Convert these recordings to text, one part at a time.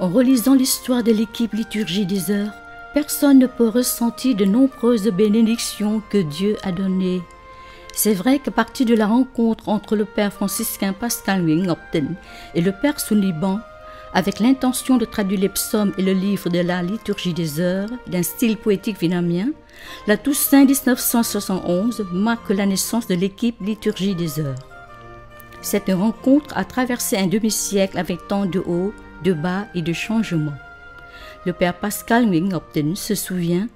En relisant l'histoire de l'équipe Liturgie des Heures, personne ne peut ressentir de nombreuses bénédictions que Dieu a données. C'est vrai qu'à partir de la rencontre entre le père franciscain Pascal Nguyen Ngọc Tĩnh et le père Xuân Liban, avec l'intention de traduire les psaumes et le livre de la Liturgie des Heures d'un style poétique vietnamien, la Toussaint 1971 marque la naissance de l'équipe Liturgie des Heures. Cette rencontre a traversé un demi-siècle avec tant de hauts, de bas et de changements. Le père Pascal Nguyen Ngọc Tĩnh se souvient.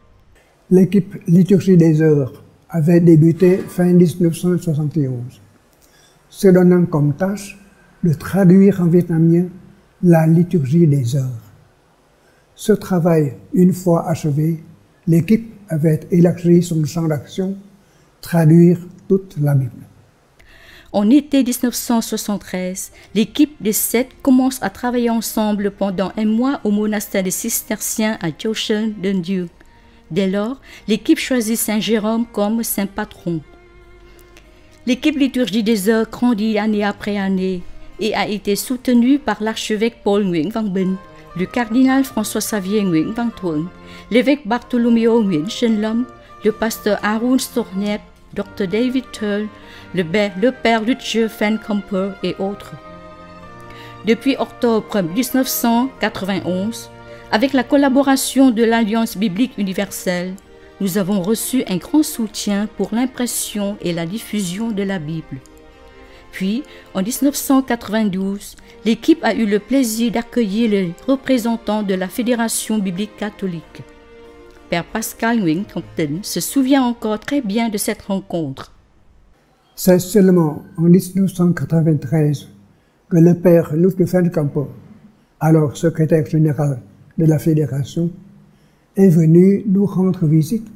L'équipe Liturgie des Heures avait débuté fin 1971, se donnant comme tâche de traduire en vietnamien la Liturgie des Heures. Ce travail, une fois achevé, l'équipe avait élargi son champ d'action, traduire toute la Bible. En été 1973, l'équipe des 7 commence à travailler ensemble pendant un mois au monastère des cisterciens à Châu Sơn, Đơn Dương. Dès lors, l'équipe choisit Saint Jérôme comme saint patron. L'équipe Liturgie des Heures grandit année après année et a été soutenue par l'archevêque Paul Nguyễn Văn Bình, le cardinal François-Xavier Nguyễn Văn Thuận, l'évêque Bartholoméo Nguyễn Sơn Lâm, le pasteur Arun Storniep, Dr David Tull, le père Lutje Van Kamper et autres. Depuis octobre 1991, avec la collaboration de l'Alliance biblique universelle, nous avons reçu un grand soutien pour l'impression et la diffusion de la Bible. Puis, en 1992, l'équipe a eu le plaisir d'accueillir les représentants de la Fédération biblique catholique. Père Pascal Nguyen Ngọc Tĩnh se souvient encore très bien de cette rencontre. C'est seulement en 1993 que le père Lutje Van Kamper, alors secrétaire général de la Fédération, est venu nous rendre visite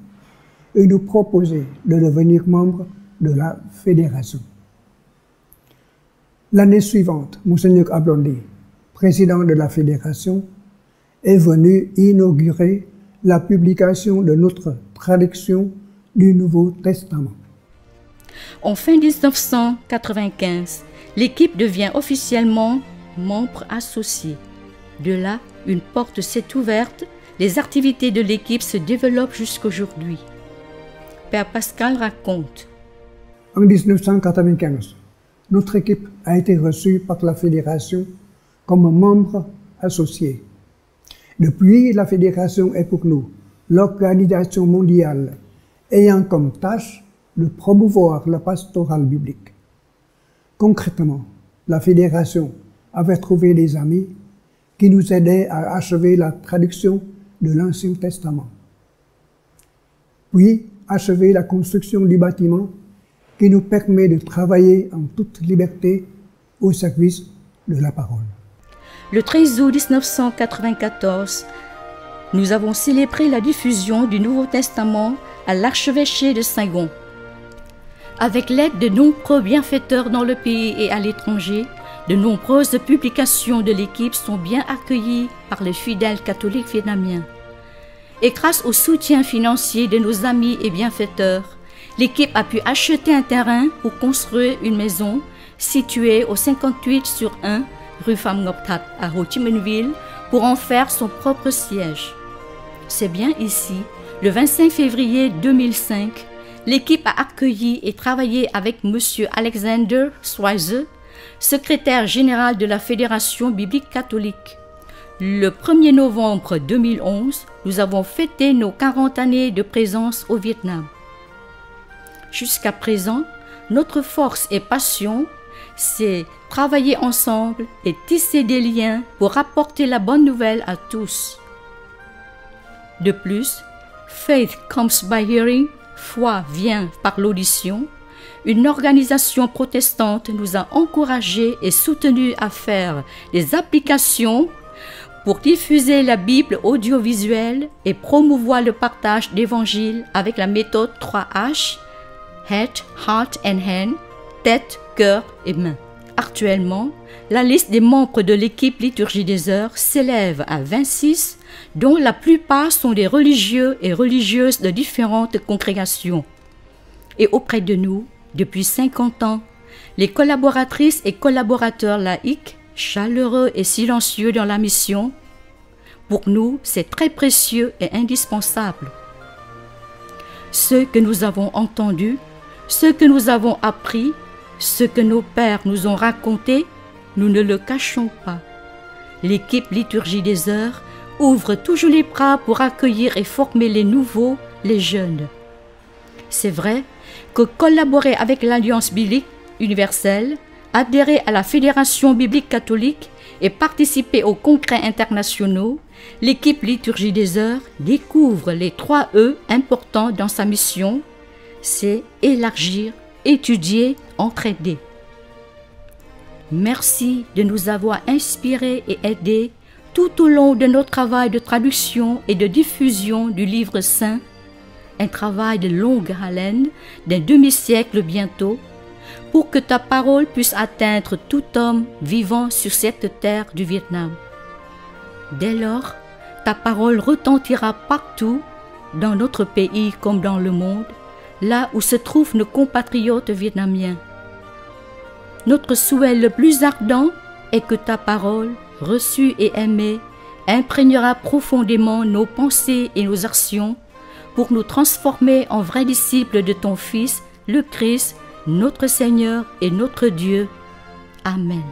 et nous proposer de devenir membre de la Fédération. L'année suivante, Monseigneur Ablondi, président de la Fédération, est venu inaugurer la publication de notre traduction du Nouveau Testament. En fin 1995, l'équipe devient officiellement membre associé. De là, une porte s'est ouverte, les activités de l'équipe se développent jusqu'aujourd'hui. Père Pascal raconte. En 1995, notre équipe a été reçue par la Fédération comme membre associé. Depuis, la Fédération est pour nous l'organisation mondiale ayant comme tâche de promouvoir la pastorale biblique. Concrètement, la Fédération avait trouvé des amis qui nous aidaient à achever la traduction de l'Ancien Testament, puis achever la construction du bâtiment qui nous permet de travailler en toute liberté au service de la parole. Le 13 août 1994, nous avons célébré la diffusion du Nouveau Testament à l'archevêché de Saigon. Avec l'aide de nombreux bienfaiteurs dans le pays et à l'étranger, de nombreuses publications de l'équipe sont bien accueillies par les fidèles catholiques vietnamiens. Et grâce au soutien financier de nos amis et bienfaiteurs, l'équipe a pu acheter un terrain pour construire une maison située au 58/1 rue Pham Ngoc That à Ho Chi Minh Ville pour en faire son propre siège. C'est bien ici, le 25 février 2005, l'équipe a accueilli et travaillé avec M. Alexander Schweizer, secrétaire général de la Fédération biblique catholique. Le 1er novembre 2011, nous avons fêté nos 40 années de présence au Vietnam. Jusqu'à présent, notre force et passion, c'est travailler ensemble et tisser des liens pour apporter la bonne nouvelle à tous. De plus, Faith comes by hearing, foi vient par l'audition. Une organisation protestante nous a encouragés et soutenus à faire des applications pour diffuser la Bible audiovisuelle et promouvoir le partage d'évangiles avec la méthode 3H, Head, Heart and Hand, tête, cœur et main. Actuellement, la liste des membres de l'équipe Liturgie des Heures s'élève à 26, dont la plupart sont des religieux et religieuses de différentes congrégations. Et auprès de nous, depuis 50 ans, les collaboratrices et collaborateurs laïcs, chaleureux et silencieux dans la mission, Pour nous, c'est très précieux et indispensable. Ce que nous avons entendu, ce que nous avons appris, ce que nos pères nous ont raconté, nous ne le cachons pas. L'équipe Liturgie des Heures ouvre toujours les bras pour accueillir et former les nouveaux, les jeunes. C'est vrai que collaborer avec l'Alliance biblique universelle, adhérer à la Fédération biblique catholique et participer aux congrès internationaux, l'équipe Liturgie des Heures découvre les 3 E importants dans sa mission, c'est élargir, étudier, entraider. Merci de nous avoir inspirés et aidés tout au long de notre travail de traduction et de diffusion du livre saint, un travail de longue haleine, d'un demi-siècle bientôt, pour que ta parole puisse atteindre tout homme vivant sur cette terre du Vietnam. Dès lors, ta parole retentira partout, dans notre pays comme dans le monde, là où se trouvent nos compatriotes vietnamiens. Notre souhait le plus ardent est que ta parole, reçue et aimée, imprégnera profondément nos pensées et nos actions pour nous transformer en vrais disciples de ton Fils, le Christ, notre Seigneur et notre Dieu. Amen.